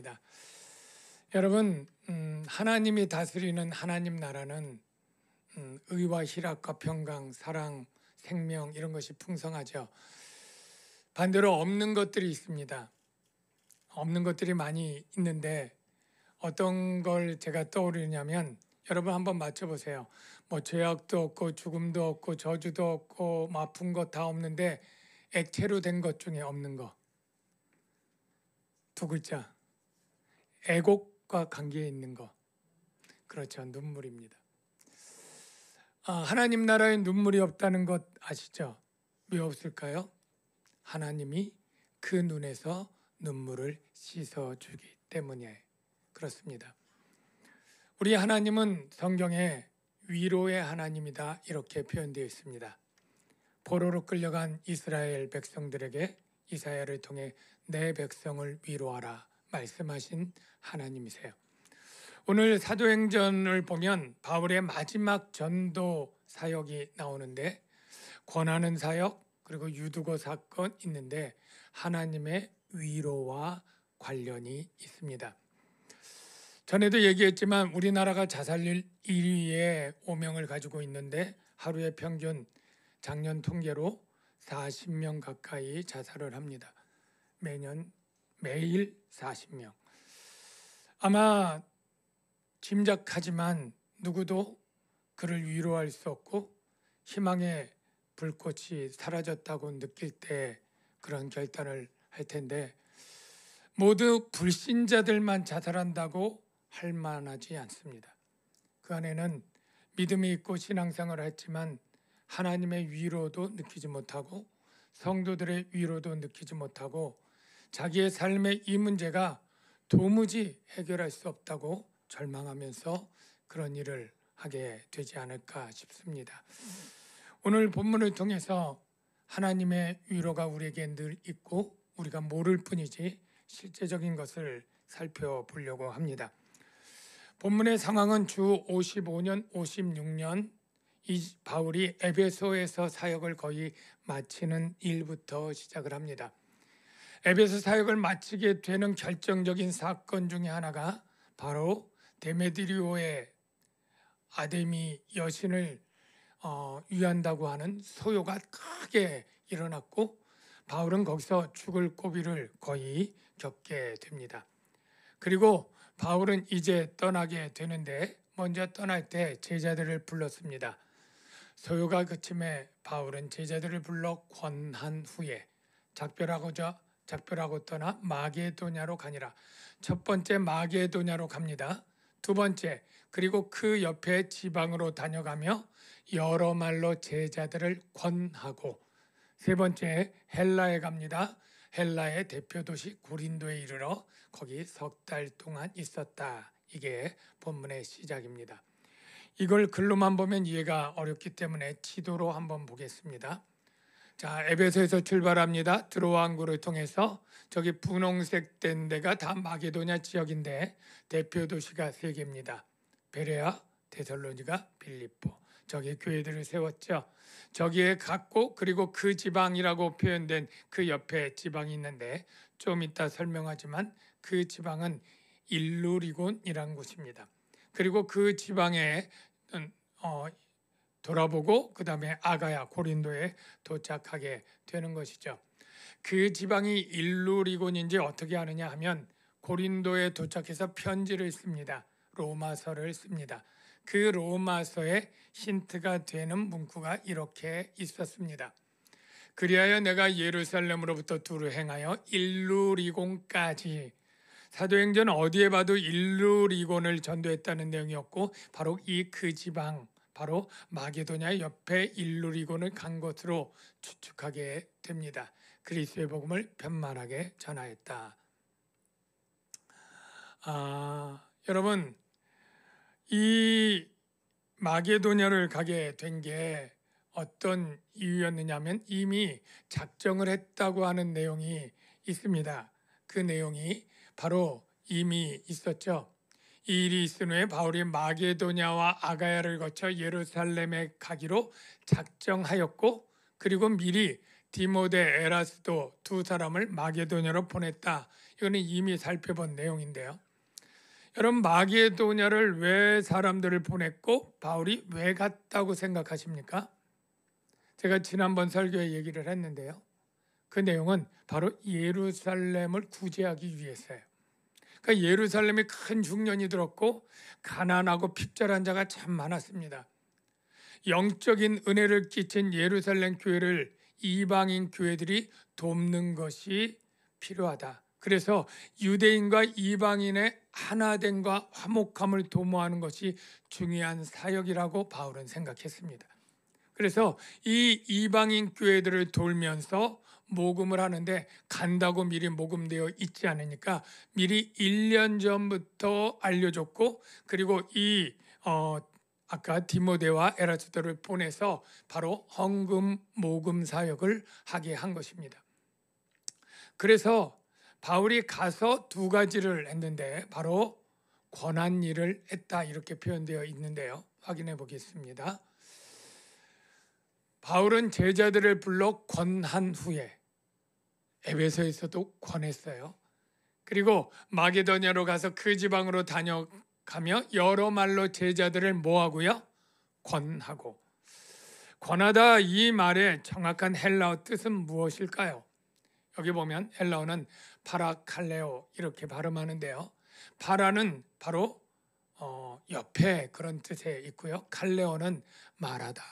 있습니다. 여러분, 하나님이 다스리는 하나님 나라는 의와 희락과 평강, 사랑, 생명 이런 것이 풍성하죠. 반대로 없는 것들이 있습니다. 없는 것들이 많이 있는데 어떤 걸 제가 떠오르냐면 여러분 한번 맞춰보세요. 뭐 죄악도 없고 죽음도 없고 저주도 없고 뭐 아픈 것 다 없는데 액체로 된 것 중에 없는 거. 두 글자. 애곡과 관계에 있는 거. 그렇죠. 눈물입니다. 하나님 나라에 눈물이 없다는 것 아시죠? 왜 없을까요? 하나님이 그 눈에서 눈물을 씻어주기 때문에 그렇습니다. 우리 하나님은 성경에 위로의 하나님이다 이렇게 표현되어 있습니다. 포로로 끌려간 이스라엘 백성들에게 이사야를 통해 내 백성을 위로하라 말씀하신 하나님이세요. 오늘 사도행전을 보면 바울의 마지막 전도 사역이 나오는데 권하는 사역 그리고 유두고 사건 있는데 하나님의 위로와 관련이 있습니다. 전에도 얘기했지만 우리나라가 자살률 1위의 오명을 가지고 있는데 하루에 평균 작년 통계로 40명 가까이 자살을 합니다. 매일 40명. 아마 짐작하지만 누구도 그를 위로할 수 없고 희망의 불꽃이 사라졌다고 느낄 때 그런 결단을 할 텐데 모두 불신자들만 자살한다고 할 만하지 않습니다. 그 안에는 믿음이 있고 신앙생활을 했지만 하나님의 위로도 느끼지 못하고 성도들의 위로도 느끼지 못하고 자기의 삶의 이 문제가 도무지 해결할 수 없다고 절망하면서 그런 일을 하게 되지 않을까 싶습니다. 오늘 본문을 통해서 하나님의 위로가 우리에게 늘 있고 우리가 모를 뿐이지 실제적인 것을 살펴보려고 합니다. 본문의 상황은 주 55년, 56년 이 바울이 에베소에서 사역을 거의 마치는 일부터 시작을 합니다. 에베소 사역을 마치게 되는 결정적인 사건 중에 하나가 바로 데메드리오의 아데미 여신을 위한다고 하는 소요가 크게 일어났고 바울은 거기서 죽을 고비를 거의 겪게 됩니다. 그리고 바울은 이제 떠나게 되는데 먼저 떠날 때 제자들을 불렀습니다. 소요가 그침에 바울은 제자들을 불러 권한 후에 작별하고 떠나 마게도냐로 가니라. 첫 번째 마게도냐로 갑니다. 두 번째 그리고 그 옆에 지방으로 다녀가며 여러 말로 제자들을 권하고 세 번째 헬라에 갑니다. 헬라의 대표 도시 고린도에 이르러 거기 석 달 동안 있었다. 이게 본문의 시작입니다. 이걸 글로만 보면 이해가 어렵기 때문에 지도로 한번 보겠습니다. 자, 에베소에서 출발합니다. 드로아 항구를 통해서 저기 분홍색 된 데가 다 마게도냐 지역인데 대표 도시가 세 개입니다. 베레아, 데살로니가, 빌립보. 저기 교회들을 세웠죠. 저기에 갔고 그리고 그 지방이라고 표현된 그 옆에 지방이 있는데 좀 이따 설명하지만 그 지방은 일루리곤이라는 곳입니다. 그리고 그 지방에 돌아보고 그 다음에 아가야 고린도에 도착하게 되는 것이죠. 그 지방이 일루리곤인지 어떻게 아느냐 하면 고린도에 도착해서 편지를 씁니다. 로마서를 씁니다. 그 로마서에 힌트가 되는 문구가 이렇게 있었습니다. 그리하여 내가 예루살렘으로부터 두루 행하여 일루리곤까지. 사도행전 어디에 봐도 일루리곤을 전도했다는 내용이었고 바로 그 지방 바로 마게도냐 옆에 일루리곤을 간 것으로 추측하게 됩니다. 그리스도의 복음을 편만하게 전하였다. 여러분 이 마게도냐를 가게 된 게 어떤 이유였느냐 하면 이미 작정을 했다고 하는 내용이 있습니다. 그 내용이 바로 이미 있었죠. 이 일이 있은 후에 바울이 마게도냐와 아가야를 거쳐 예루살렘에 가기로 작정하였고 그리고 미리 디모데 에라스도 두 사람을 마게도냐로 보냈다. 이거는 이미 살펴본 내용인데요. 여러분, 마게도냐를 왜 사람들을 보냈고 바울이 왜 갔다고 생각하십니까? 제가 지난번 설교에 얘기를 했는데요. 그 내용은 바로 예루살렘을 구제하기 위해서예요. 그러니까 예루살렘에 큰 중년이 들었고 가난하고 핍절한 자가 참 많았습니다. 영적인 은혜를 끼친 예루살렘 교회를 이방인 교회들이 돕는 것이 필요하다. 그래서 유대인과 이방인의 하나됨과 화목함을 도모하는 것이 중요한 사역이라고 바울은 생각했습니다. 그래서 이 이방인 교회들을 돌면서 모금을 하는데 간다고 미리 모금되어 있지 않으니까 미리 1년 전부터 알려줬고, 그리고 아까 디모데와 에라스도를 보내서 바로 헌금 모금 사역을 하게 한 것입니다. 그래서 바울이 가서 두 가지를 했는데 바로 권한 일을 했다 이렇게 표현되어 있는데요. 확인해 보겠습니다. 바울은 제자들을 불러 권한 후에 에베소에서도 권했어요. 그리고 마게도냐로 가서 그 지방으로 다녀가며 여러 말로 제자들을 뭐하고요? 권하고. 권하다 이 말의 정확한 헬라어 뜻은 무엇일까요? 여기 보면 헬라어는 파라칼레오 이렇게 발음하는데요. 파라는 바로 옆에 그런 뜻에 있고요. 칼레오는 말하다.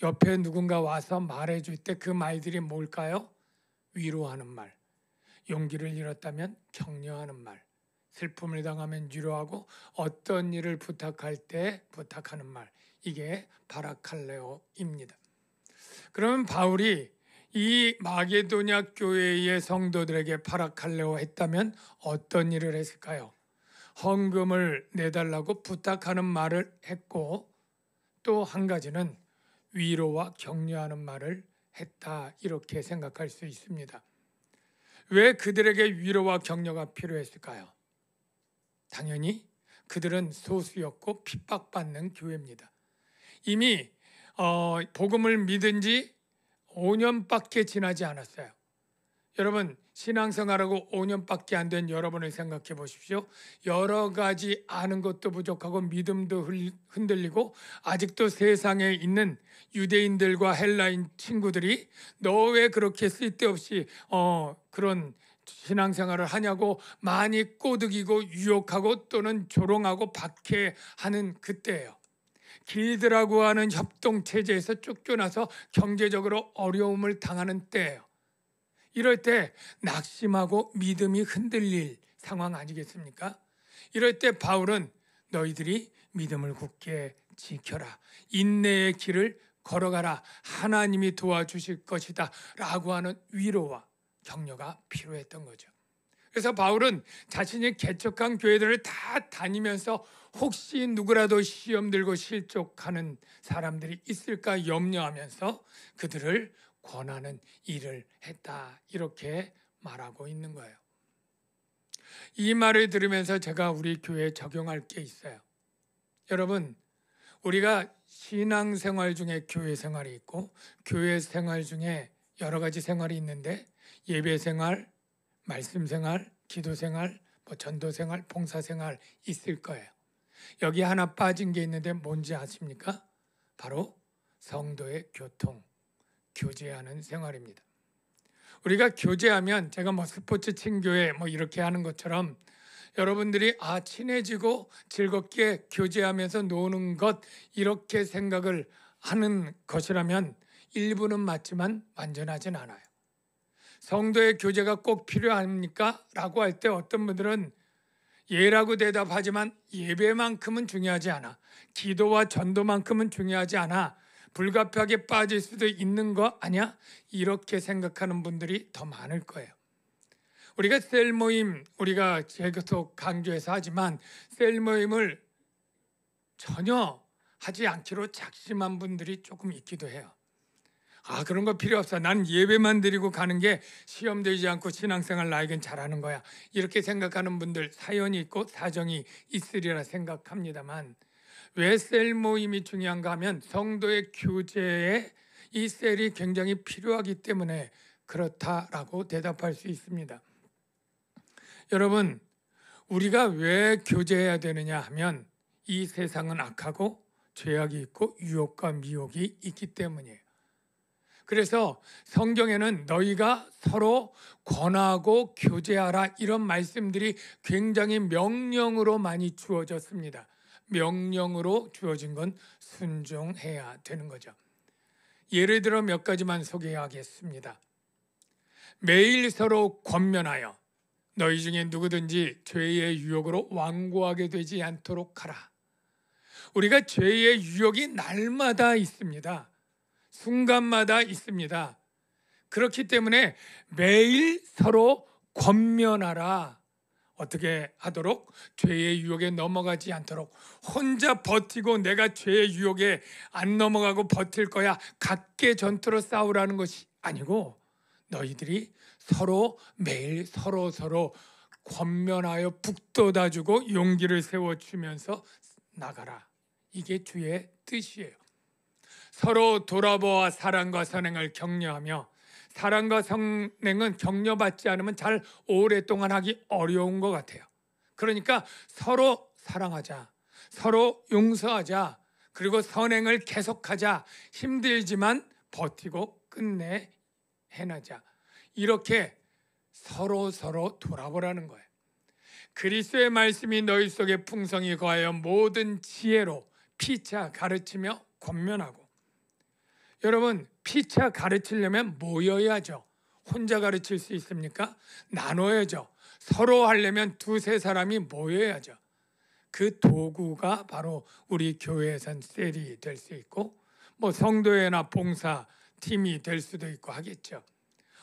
옆에 누군가 와서 말해줄 때 그 말들이 뭘까요? 위로하는 말, 용기를 잃었다면 격려하는 말, 슬픔을 당하면 위로하고 어떤 일을 부탁할 때 부탁하는 말, 이게 파라칼레오입니다. 그러면 바울이 이 마게도냐 교회의 성도들에게 파라칼레오 했다면 어떤 일을 했을까요? 헌금을 내달라고 부탁하는 말을 했고, 또 한 가지는 위로와 격려하는 말을 했다 이렇게 생각할 수 있습니다. 왜 그들에게 위로와 격려가 필요했을까요? 당연히 그들은 소수였고 핍박받는 교회입니다. 이미 복음을 믿은 지 5년밖에 지나지 않았어요. 여러분, 신앙생활하고 5년밖에 안 된 여러분을 생각해 보십시오. 여러 가지 아는 것도 부족하고 믿음도 흔들리고 아직도 세상에 있는 유대인들과 헬라인 친구들이 너 왜 그렇게 쓸데없이 그런 신앙생활을 하냐고 많이 꼬드기고 유혹하고 또는 조롱하고 박해하는 그때예요. 길드라고 하는 협동체제에서 쫓겨나서 경제적으로 어려움을 당하는 때예요. 이럴 때 낙심하고 믿음이 흔들릴 상황 아니겠습니까? 이럴 때 바울은 너희들이 믿음을 굳게 지켜라. 인내의 길을 걸어가라. 하나님이 도와주실 것이다. 라고 하는 위로와 격려가 필요했던 거죠. 그래서 바울은 자신이 개척한 교회들을 다 다니면서 혹시 누구라도 시험 들고 실족하는 사람들이 있을까 염려하면서 그들을 권하는 일을 했다 이렇게 말하고 있는 거예요. 이 말을 들으면서 제가 우리 교회에 적용할 게 있어요. 여러분, 우리가 신앙생활 중에 교회 생활이 있고 교회 생활 중에 여러 가지 생활이 있는데 예배 생활, 말씀 생활, 기도 생활, 전도 생활, 봉사 생활 있을 거예요. 여기 하나 빠진 게 있는데 뭔지 아십니까? 바로 성도의 교통, 교제하는 생활입니다. 우리가 교제하면 제가 스포츠 친교회 이렇게 하는 것처럼 여러분들이 친해지고 즐겁게 교제하면서 노는 것 이렇게 생각을 하는 것이라면 일부는 맞지만 완전하진 않아요. 성도의 교제가 꼭 필요합니까? 라고 할 때 어떤 분들은 예라고 대답하지만 예배만큼은 중요하지 않아. 기도와 전도만큼은 중요하지 않아. 불가피하게 빠질 수도 있는 거 아니야? 이렇게 생각하는 분들이 더 많을 거예요. 우리가 셀 모임, 우리가 계속 강조해서 하지만 셀 모임을 전혀 하지 않기로 작심한 분들이 조금 있기도 해요. 그런 거 필요 없어. 난 예배만 드리고 가는 게 시험 되지 않고 신앙생활 나에겐 잘하는 거야. 이렇게 생각하는 분들 사연이 있고 사정이 있으리라 생각합니다만 왜 셀 모임이 중요한가 하면 성도의 교제에 이 셀이 굉장히 필요하기 때문에 그렇다라고 대답할 수 있습니다. 여러분, 우리가 왜 교제해야 되느냐 하면 이 세상은 악하고 죄악이 있고 유혹과 미혹이 있기 때문이에요. 그래서 성경에는 너희가 서로 권하고 교제하라 이런 말씀들이 굉장히 명령으로 많이 주어졌습니다. 명령으로 주어진 건 순종해야 되는 거죠. 예를 들어 몇 가지만 소개하겠습니다. 매일 서로 권면하여 너희 중에 누구든지 죄의 유혹으로 완고하게 되지 않도록 하라. 우리가 죄의 유혹이 날마다 있습니다. 순간마다 있습니다. 그렇기 때문에 매일 서로 권면하라. 어떻게 하도록? 죄의 유혹에 넘어가지 않도록. 혼자 버티고 내가 죄의 유혹에 안 넘어가고 버틸 거야. 각계 전투로 싸우라는 것이 아니고 너희들이 서로 매일 서로 권면하여 북돋아주고 용기를 세워주면서 나가라. 이게 주의 뜻이에요. 서로 돌아보아 사랑과 선행을 격려하며, 사랑과 선행은 격려받지 않으면 잘 오랫동안 하기 어려운 것 같아요. 그러니까 서로 사랑하자, 서로 용서하자, 그리고 선행을 계속하자. 힘들지만 버티고 끝내 해나자. 이렇게 서로 돌아보라는 거예요. 그리스도의 말씀이 너희 속에 풍성히 거하여 모든 지혜로 피차 가르치며 권면하고. 여러분, 피차 가르치려면 모여야죠. 혼자 가르칠 수 있습니까? 나눠야죠. 서로 하려면 두세 사람이 모여야죠. 그 도구가 바로 우리 교회에선 셀이 될 수 있고 성도회나 봉사 팀이 될 수도 있고 하겠죠.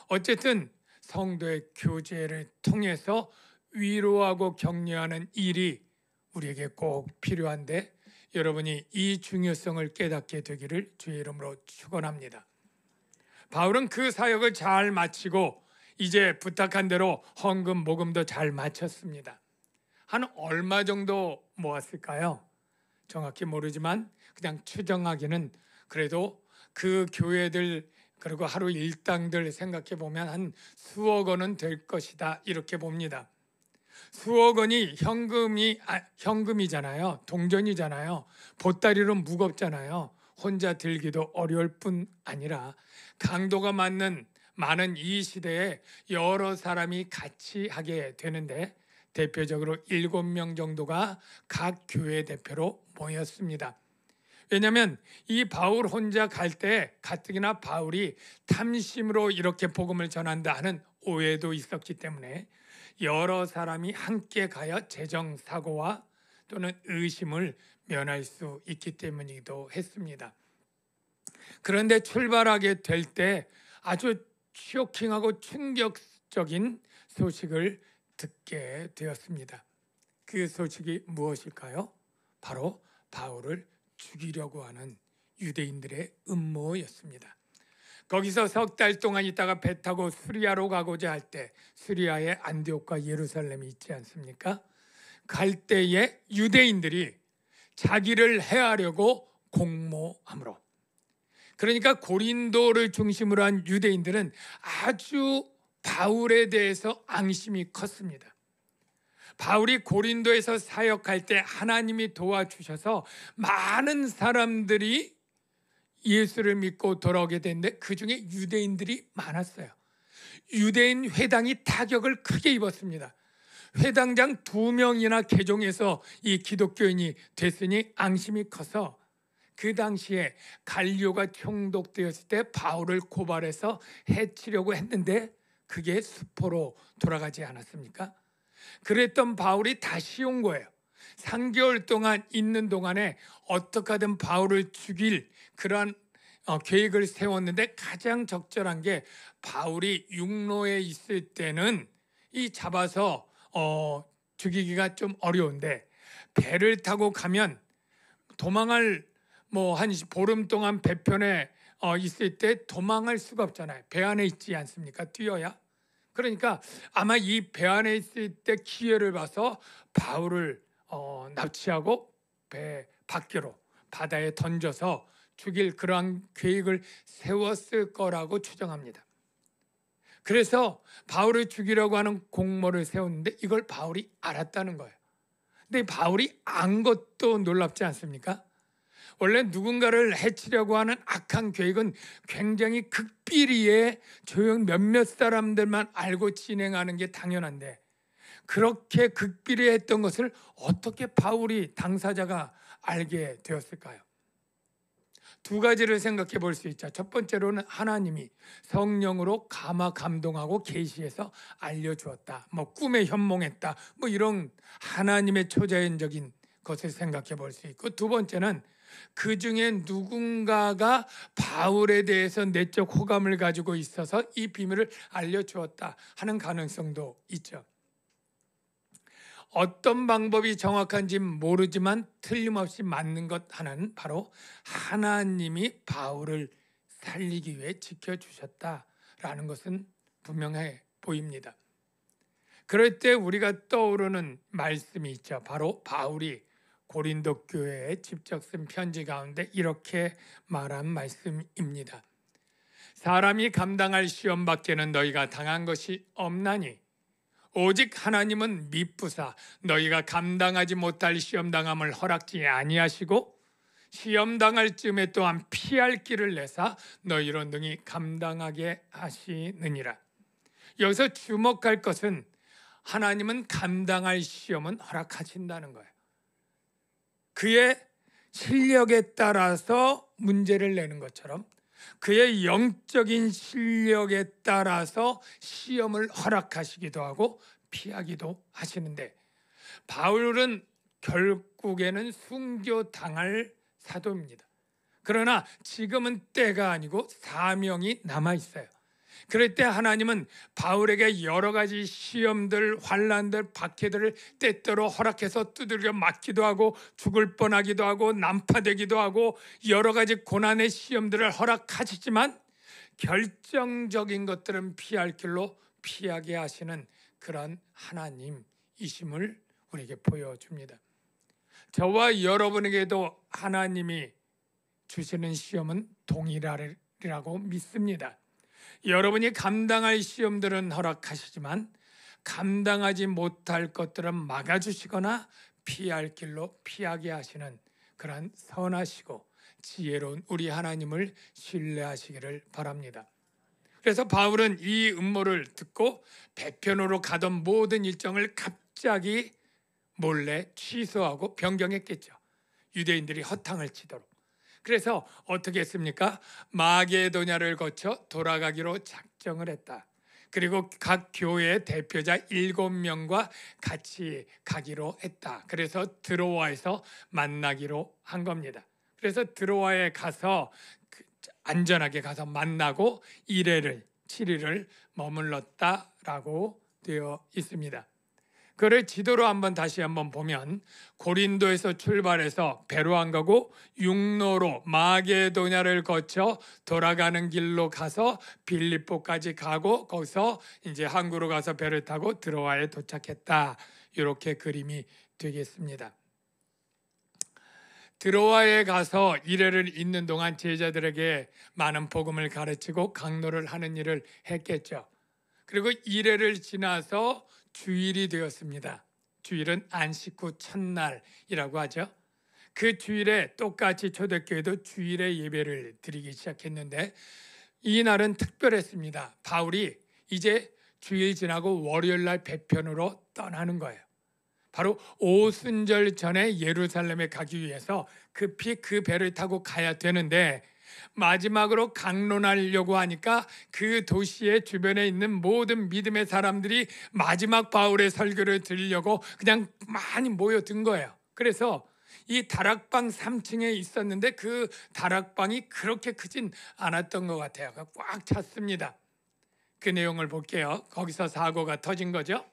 어쨌든 성도의 교제를 통해서 위로하고 격려하는 일이 우리에게 꼭 필요한데, 여러분이 이 중요성을 깨닫게 되기를 주의 이름으로 축원합니다. 바울은 그 사역을 잘 마치고 이제 부탁한 대로 헌금 모금도 잘 마쳤습니다. 한 얼마 정도 모았을까요? 정확히 모르지만 그냥 추정하기는 그래도 그 교회들 그리고 하루 일당들 생각해 보면 한 수억 원은 될 것이다 이렇게 봅니다. 수억 원이 현금이잖아요. 동전이잖아요. 보따리로 무겁잖아요. 혼자 들기도 어려울 뿐 아니라 강도가 많은 이 시대에 여러 사람이 같이 하게 되는데, 대표적으로 7명 정도가 각 교회 대표로 모였습니다. 왜냐하면 이 바울 혼자 갈 때 가뜩이나 바울이 탐심으로 이렇게 복음을 전한다 하는 오해도 있었기 때문에 여러 사람이 함께 가야 재정 사고와 또는 의심을 면할 수 있기 때문이기도 했습니다. 그런데 출발하게 될 때 아주 쇼킹하고 충격적인 소식을 듣게 되었습니다. 그 소식이 무엇일까요? 바로 바울을 죽이려고 하는 유대인들의 음모였습니다. 거기서 석 달 동안 있다가 배 타고 수리아로 가고자 할 때, 수리아에 안디옥과 예루살렘이 있지 않습니까? 갈 때에 유대인들이 자기를 해하려고 공모함으로, 그러니까 고린도를 중심으로 한 유대인들은 아주 바울에 대해서 앙심이 컸습니다. 바울이 고린도에서 사역할 때 하나님이 도와주셔서 많은 사람들이 예수를 믿고 돌아오게 됐는데 그 중에 유대인들이 많았어요. 유대인 회당이 타격을 크게 입었습니다. 회당장 2명이나 개종해서 이 기독교인이 됐으니 앙심이 커서 그 당시에 갈료가 총독되었을 때 바울을 고발해서 해치려고 했는데 그게 수포로 돌아가지 않았습니까? 그랬던 바울이 다시 온 거예요. 3개월 동안 있는 동안에 어떻게 하든 바울을 죽일 그런 계획을 세웠는데, 가장 적절한 게 바울이 육로에 있을 때는 이 잡아서 죽이기가 좀 어려운데, 배를 타고 가면 도망할 한 보름 동안 배편에 있을 때 도망할 수가 없잖아요. 배 안에 있지 않습니까? 뛰어야. 그러니까 아마 이 배 안에 있을 때 기회를 봐서 바울을 납치하고 배 밖으로 바다에 던져서 죽일 그러한 계획을 세웠을 거라고 추정합니다. 그래서 바울을 죽이려고 하는 공모를 세웠는데 이걸 바울이 알았다는 거예요. 근데 바울이 안 것도 놀랍지 않습니까? 원래 누군가를 해치려고 하는 악한 계획은 굉장히 극비리에 조용 몇몇 사람들만 알고 진행하는 게 당연한데, 그렇게 극비리했던 것을 어떻게 바울이 당사자가 알게 되었을까요? 두 가지를 생각해 볼 수 있죠. 첫 번째로는 하나님이 성령으로 감화 감동하고 계시해서 알려주었다. 꿈에 현몽했다. 이런 하나님의 초자연적인 것을 생각해 볼 수 있고, 두 번째는 그 중에 누군가가 바울에 대해서 내적 호감을 가지고 있어서 이 비밀을 알려주었다 하는 가능성도 있죠. 어떤 방법이 정확한지 모르지만 틀림없이 맞는 것 하나는 바로 하나님이 바울을 살리기 위해 지켜주셨다라는 것은 분명해 보입니다. 그럴 때 우리가 떠오르는 말씀이 있죠. 바로 바울이 고린도 교회에 직접 쓴 편지 가운데 이렇게 말한 말씀입니다. 사람이 감당할 시험 밖에는 너희가 당한 것이 없나니 오직 하나님은 미쁘사 너희가 감당하지 못할 시험당함을 허락지 아니하시고 시험당할 즈음에 또한 피할 길을 내사 너희로 능히 감당하게 하시느니라. 여기서 주목할 것은 하나님은 감당할 시험은 허락하신다는 거예요. 그의 실력에 따라서 문제를 내는 것처럼 그의 영적인 실력에 따라서 시험을 허락하시기도 하고 피하기도 하시는데, 바울은 결국에는 순교당할 사도입니다. 그러나 지금은 때가 아니고 사명이 남아 있어요. 그럴 때 하나님은 바울에게 여러 가지 시험들, 환난들, 박해들을 때때로 허락해서 두들겨 맞기도 하고 죽을 뻔하기도 하고 난파되기도 하고 여러 가지 고난의 시험들을 허락하시지만 결정적인 것들은 피할 길로 피하게 하시는 그런 하나님이심을 우리에게 보여줍니다. 저와 여러분에게도 하나님이 주시는 시험은 동일하리라고 믿습니다. 여러분이 감당할 시험들은 허락하시지만 감당하지 못할 것들은 막아주시거나 피할 길로 피하게 하시는 그런 선하시고 지혜로운 우리 하나님을 신뢰하시기를 바랍니다. 그래서 바울은 이 음모를 듣고 배편으로 가던 모든 일정을 갑자기 몰래 취소하고 변경했겠죠. 유대인들이 허탕을 치도록. 그래서 어떻게 했습니까? 마게도냐를 거쳐 돌아가기로 작정을 했다. 그리고 각 교회 대표자 7명과 같이 가기로 했다. 그래서 드로아에서 만나기로 한 겁니다. 그래서 드로아에 가서 안전하게 가서 만나고 7일을 머물렀다라고 되어 있습니다. 그를 지도로 다시 한번 보면 고린도에서 출발해서 배로 안 가고 육로로 마게도냐를 거쳐 돌아가는 길로 가서 빌립보까지 가고 거기서 이제 항구로 가서 배를 타고 드로아에 도착했다. 이렇게 그림이 되겠습니다. 드로아에 가서 1회를 있는 동안 제자들에게 많은 복음을 가르치고 강론을 하는 일을 했겠죠. 그리고 1회를 지나서 주일이 되었습니다. 주일은 안식 후 첫날이라고 하죠. 그 주일에 똑같이 초대교회도 주일에 예배를 드리기 시작했는데 이 날은 특별했습니다. 바울이 이제 주일 지나고 월요일 날 배편으로 떠나는 거예요. 바로 오순절 전에 예루살렘에 가기 위해서 급히 그 배를 타고 가야 되는데 마지막으로 강론하려고 하니까 그 도시의 주변에 있는 모든 믿음의 사람들이 마지막 바울의 설교를 들으려고 그냥 많이 모여든 거예요. 그래서 이 다락방 3층에 있었는데 그 다락방이 그렇게 크진 않았던 것 같아요. 꽉 찼습니다. 그 내용을 볼게요. 거기서 사고가 터진 거죠.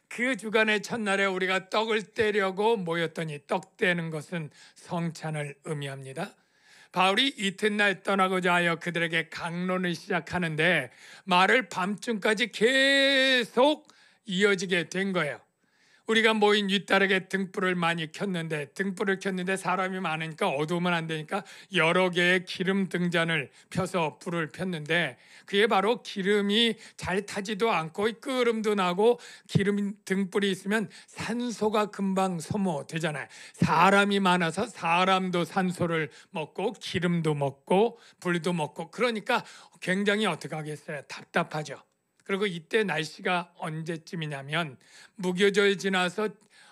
그 주간의 첫날에 우리가 떡을 떼려고 모였더니 떡 떼는 것은 성찬을 의미합니다. 바울이 이튿날 떠나고자 하여 그들에게 강론을 시작하는데 말을 밤중까지 계속 이어지게 된 거예요. 우리가 모인 윗다락에 등불을 많이 켰는데 사람이 많으니까 어두우면 안 되니까 여러 개의 기름 등잔을 펴서 불을 폈는데 그게 바로 기름이 잘 타지도 않고 끄름도 나고 기름 등불이 있으면 산소가 금방 소모되잖아요. 사람이 많아서 사람도 산소를 먹고 기름도 먹고 불도 먹고 그러니까 굉장히 어떻게 하겠어요? 답답하죠. 그리고 이때 날씨가 언제쯤이냐면 무교절 지나서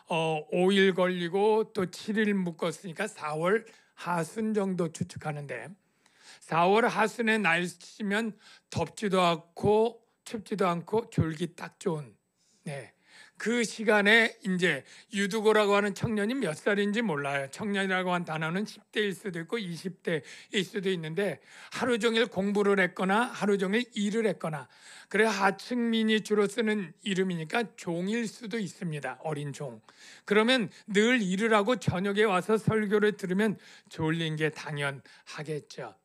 5일 걸리고 또 7일 묶었으니까 4월 하순 정도 추측하는데 4월 하순의 날씨면 덥지도 않고 춥지도 않고 졸기 딱 좋은 그 시간에 이제 유두고라고 하는 청년이 몇 살인지 몰라요. 청년이라고 한 단어는 10대일 수도 있고 20대일 수도 있는데 하루 종일 공부를 했거나 하루 종일 일을 했거나 그래 하층민이 주로 쓰는 이름이니까 종일 수도 있습니다. 어린 종. 그러면 늘 일을 하고 저녁에 와서 설교를 들으면 졸린 게 당연하겠죠.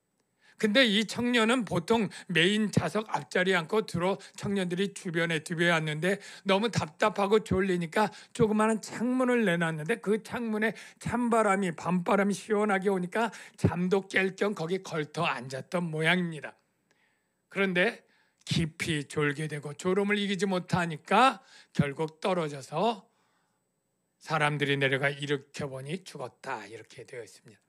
근데 이 청년은 보통 메인 좌석 앞자리에 앉고 주로 청년들이 주변에 왔는데 너무 답답하고 졸리니까 조그마한 창문을 내놨는데 그 창문에 찬바람이 밤바람이 시원하게 오니까 잠도 깰 겸 거기 걸터 앉았던 모양입니다. 그런데 깊이 졸게 되고 졸음을 이기지 못하니까 결국 떨어져서 사람들이 내려가 일으켜보니 죽었다 이렇게 되어 있습니다.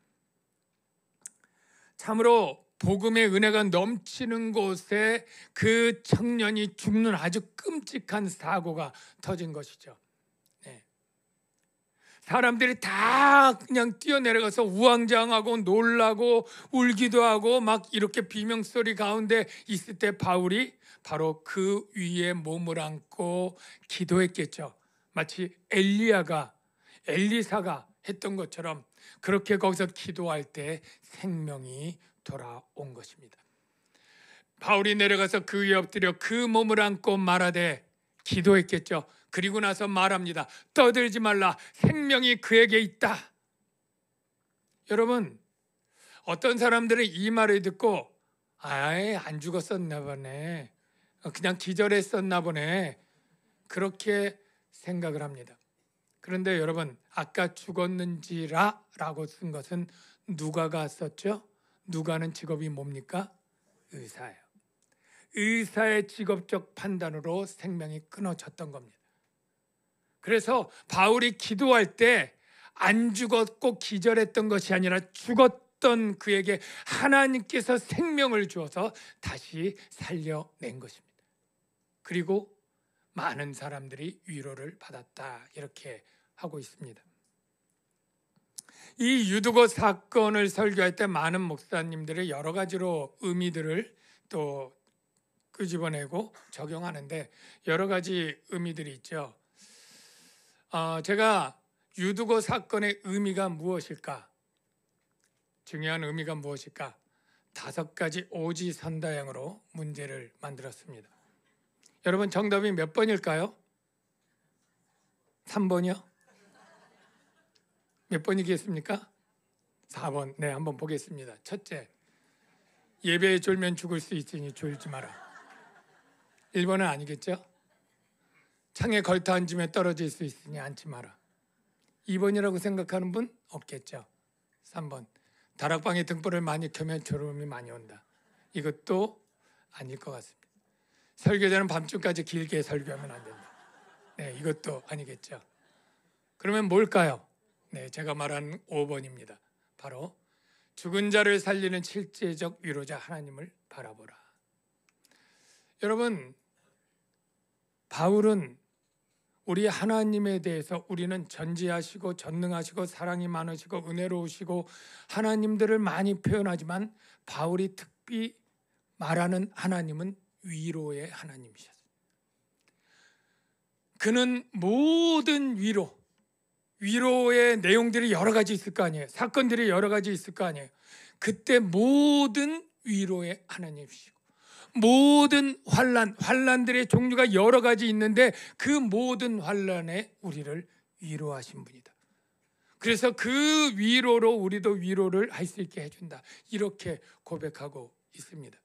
참으로 복음의 은혜가 넘치는 곳에 그 청년이 죽는 아주 끔찍한 사고가 터진 것이죠. 사람들이 다 그냥 뛰어내려가서 우왕좌왕하고 놀라고 울기도 하고 막 이렇게 비명소리 가운데 있을 때 바울이 바로 그 위에 몸을 안고 기도했겠죠. 마치 엘리사가 했던 것처럼 그렇게 거기서 기도할 때 생명이 돌아온 것입니다. 바울이 내려가서 그 위에 엎드려 그 몸을 안고 말하되 기도했겠죠. 그리고 나서 말합니다. 떠들지 말라. 생명이 그에게 있다. 여러분, 어떤 사람들은 이 말을 듣고 아예 안 죽었었나 보네. 그냥 기절했었나 보네. 그렇게 생각을 합니다. 그런데 여러분, 아까 죽었는지라라고 쓴 것은 누가가 썼죠? 누가는 직업이 뭡니까? 의사예요. 의사의 직업적 판단으로 생명이 끊어졌던 겁니다. 그래서 바울이 기도할 때 안 죽었고 기절했던 것이 아니라 죽었던 그에게 하나님께서 생명을 주어서 다시 살려낸 것입니다. 그리고 많은 사람들이 위로를 받았다 이렇게 하고 있습니다. 이 유두고 사건을 설교할 때 많은 목사님들이 여러 가지로 의미들을 또 끄집어내고 적용하는데 여러 가지 의미들이 있죠. 제가 유두고 사건의 의미가 무엇일까? 중요한 의미가 무엇일까? 5가지 오지선다형으로 문제를 만들었습니다. 여러분 정답이 몇 번일까요? 3번이요? 몇 번이겠습니까? 4번. 네, 한번 보겠습니다. 첫째, 예배에 졸면 죽을 수 있으니 졸지 마라. 1번은 아니겠죠? 창에 걸터 앉으면 떨어질 수 있으니 앉지 마라. 2번이라고 생각하는 분 없겠죠? 3번, 다락방에 등불을 많이 켜면 졸음이 많이 온다. 이것도 아닐 것 같습니다. 설교자는 밤중까지 길게 설교하면 안 된다. 네, 이것도 아니겠죠? 그러면 뭘까요? 네, 제가 말하는 5번입니다. 바로 죽은 자를 살리는 실제적 위로자 하나님을 바라보라. 여러분, 바울은 우리 하나님에 대해서 우리는 전지하시고 전능하시고 사랑이 많으시고 은혜로우시고 하나님들을 많이 표현하지만 바울이 특히 말하는 하나님은 위로의 하나님이셨어요. 그는 모든 위로의 내용들이 여러 가지 있을 거 아니에요. 사건들이 여러 가지 있을 거 아니에요. 그때 모든 위로의 하나님이시고 모든 환난들의 종류가 여러 가지 있는데 그 모든 환난에 우리를 위로하신 분이다. 그래서 그 위로로 우리도 위로를 할 수 있게 해준다. 이렇게 고백하고 있습니다.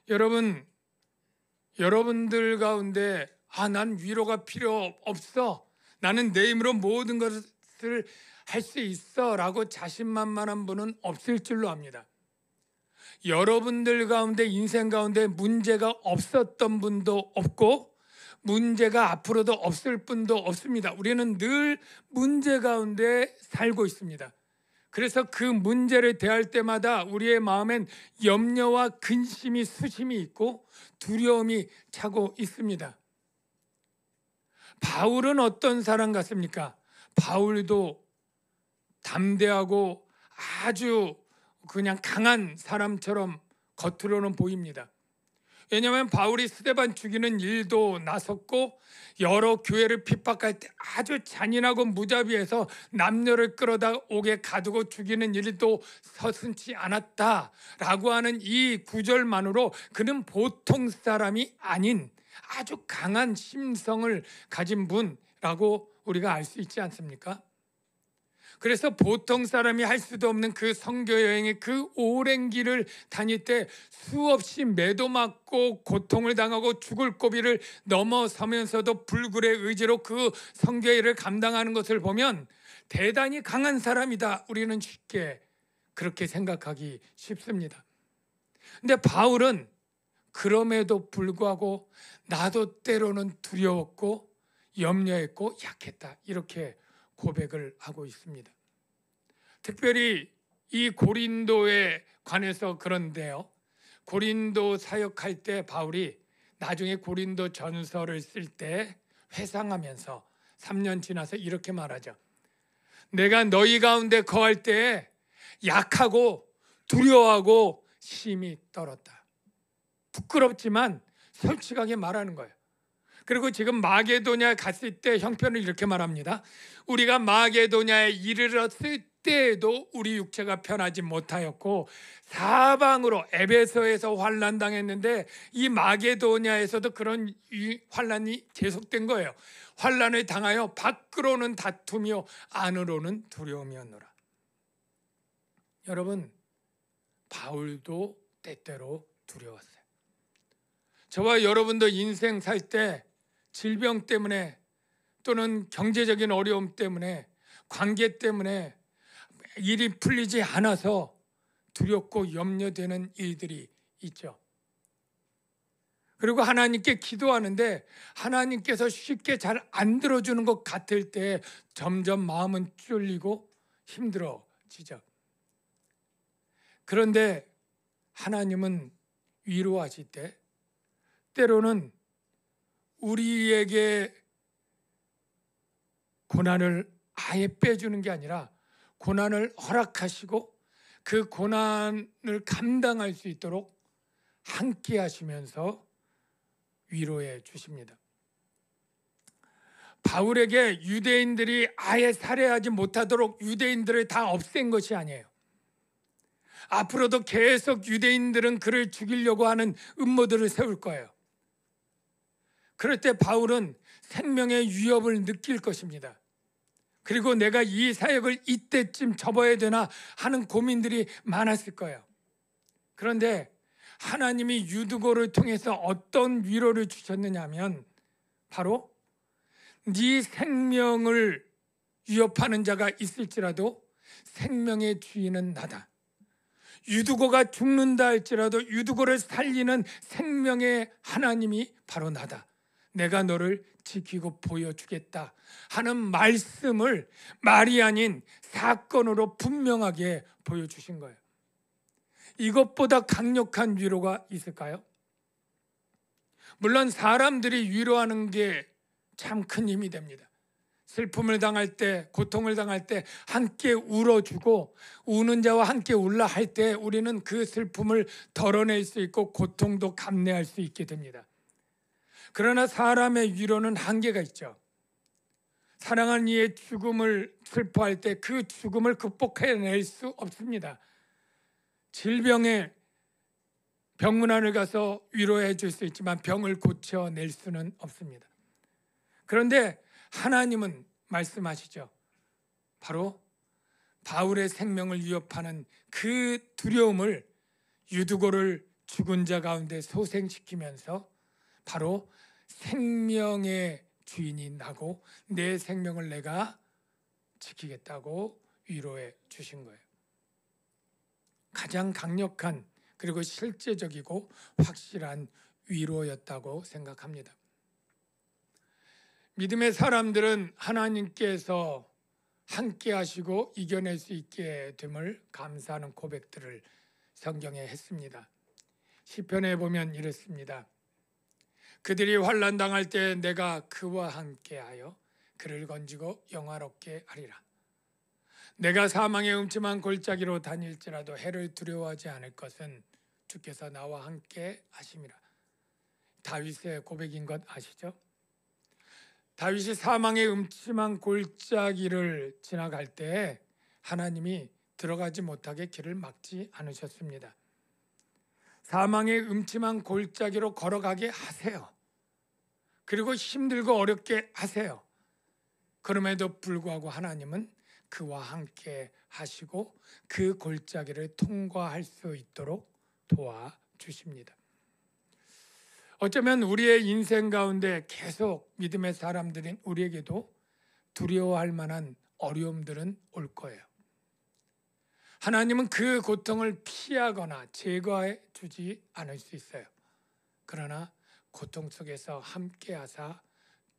여러분, 여러분들 가운데 난 위로가 필요 없어. 나는 내 힘으로 모든 것을 할 수 있어 라고 자신만만한 분은 없을 줄로 압니다. 여러분들 가운데 인생 가운데 문제가 없었던 분도 없고 문제가 앞으로도 없을 분도 없습니다. 우리는 늘 문제 가운데 살고 있습니다. 그래서 그 문제를 대할 때마다 우리의 마음엔 염려와 근심이 수심이 있고 두려움이 차고 있습니다. 바울은 어떤 사람 같습니까? 바울도 담대하고 아주 그냥 강한 사람처럼 겉으로는 보입니다. 왜냐하면 바울이 스데반 죽이는 일도 나섰고 여러 교회를 핍박할 때 아주 잔인하고 무자비해서 남녀를 끌어다 옥에 가두고 죽이는 일도 서슴지 않았다라고 하는 이 구절만으로 그는 보통 사람이 아닌 아주 강한 심성을 가진 분이라고 우리가 알 수 있지 않습니까? 그래서 보통 사람이 할 수도 없는 그 선교 여행의 그 오랜 길을 다닐 때 수없이 매도 맞고 고통을 당하고 죽을 고비를 넘어서면서도 불굴의 의지로 그 선교회를 감당하는 것을 보면 대단히 강한 사람이다. 우리는 쉽게 그렇게 생각하기 쉽습니다. 근데 바울은 그럼에도 불구하고 나도 때로는 두려웠고 염려했고 약했다. 이렇게 고백을 하고 있습니다. 특별히 이 고린도에 관해서 그런데요. 고린도 사역할 때 바울이 나중에 고린도 전서를 쓸 때 회상하면서 3년 지나서 이렇게 말하죠. 내가 너희 가운데 거할 때 약하고 두려워하고 심히 떨었다. 부끄럽지만 솔직하게 말하는 거예요. 그리고 지금 마게도냐 갔을 때 형편을 이렇게 말합니다. 우리가 마게도냐에 이르렀을 때에도 우리 육체가 편하지 못하였고 사방으로 에베소에서 환난 당했는데 이 마게도냐에서도 그런 환난이 계속된 거예요. 환난을 당하여 밖으로는 다투며 안으로는 두려움이었노라. 여러분, 바울도 때때로 두려웠어요. 저와 여러분도 인생 살 때 질병 때문에 또는 경제적인 어려움 때문에 관계 때문에 일이 풀리지 않아서 두렵고 염려되는 일들이 있죠. 그리고 하나님께 기도하는데 하나님께서 쉽게 잘 안 들어주는 것 같을 때 점점 마음은 쫄리고 힘들어지죠. 그런데 하나님은 위로하실 때 때로는 우리에게 고난을 아예 빼주는 게 아니라 고난을 허락하시고 그 고난을 감당할 수 있도록 함께 하시면서 위로해 주십니다. 바울에게 유대인들이 아예 살해하지 못하도록 유대인들을 다 없앤 것이 아니에요. 앞으로도 계속 유대인들은 그를 죽이려고 하는 음모들을 세울 거예요. 그럴 때 바울은 생명의 위협을 느낄 것입니다. 그리고 내가 이 사역을 이때쯤 접어야 되나 하는 고민들이 많았을 거예요. 그런데 하나님이 유두고를 통해서 어떤 위로를 주셨느냐 하면 바로 네 생명을 위협하는 자가 있을지라도 생명의 주인은 나다. 유두고가 죽는다 할지라도 유두고를 살리는 생명의 하나님이 바로 나다. 내가 너를 지키고 보여주겠다 하는 말씀을 말이 아닌 사건으로 분명하게 보여주신 거예요. 이것보다 강력한 위로가 있을까요? 물론 사람들이 위로하는 게 참 큰 힘이 됩니다. 슬픔을 당할 때, 고통을 당할 때 함께 울어주고 우는 자와 함께 울라 할 때 우리는 그 슬픔을 덜어낼 수 있고 고통도 감내할 수 있게 됩니다. 그러나 사람의 위로는 한계가 있죠. 사랑하는 이의 죽음을 슬퍼할 때 그 죽음을 극복해낼 수 없습니다. 질병에 병문안을 가서 위로해 줄 수 있지만 병을 고쳐낼 수는 없습니다. 그런데 하나님은 말씀하시죠. 바로 바울의 생명을 위협하는 그 두려움을 유두고를 죽은 자 가운데 소생시키면서 바로 생명의 주인이 나고 내 생명을 내가 지키겠다고 위로해 주신 거예요. 가장 강력한 그리고 실제적이고 확실한 위로였다고 생각합니다. 믿음의 사람들은 하나님께서 함께 하시고 이겨낼 수 있게 됨을 감사하는 고백들을 성경에 했습니다. 시편에 보면 이랬습니다. 그들이 환난 당할 때 내가 그와 함께하여 그를 건지고 영화롭게 하리라. 내가 사망의 음침한 골짜기로 다닐지라도 해를 두려워하지 않을 것은 주께서 나와 함께 하심이라. 다윗의 고백인 것 아시죠? 다윗이 사망의 음침한 골짜기를 지나갈 때 하나님이 들어가지 못하게 길을 막지 않으셨습니다. 사망의 음침한 골짜기로 걸어가게 하세요. 그리고 힘들고 어렵게 하세요. 그럼에도 불구하고 하나님은 그와 함께 하시고 그 골짜기를 통과할 수 있도록 도와주십니다. 어쩌면 우리의 인생 가운데 계속 믿음의 사람들인 우리에게도 두려워할 만한 어려움들은 올 거예요. 하나님은 그 고통을 피하거나 제거해 주지 않을 수 있어요. 그러나 고통 속에서 함께 하사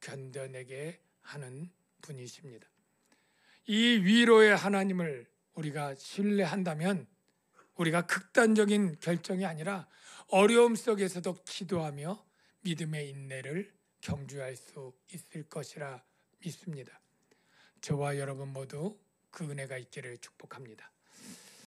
견뎌내게 하는 분이십니다. 이 위로의 하나님을 우리가 신뢰한다면 우리가 극단적인 결정이 아니라 어려움 속에서도 기도하며 믿음의 인내를 경주할 수 있을 것이라 믿습니다. 저와 여러분 모두 그 은혜가 있기를 축복합니다.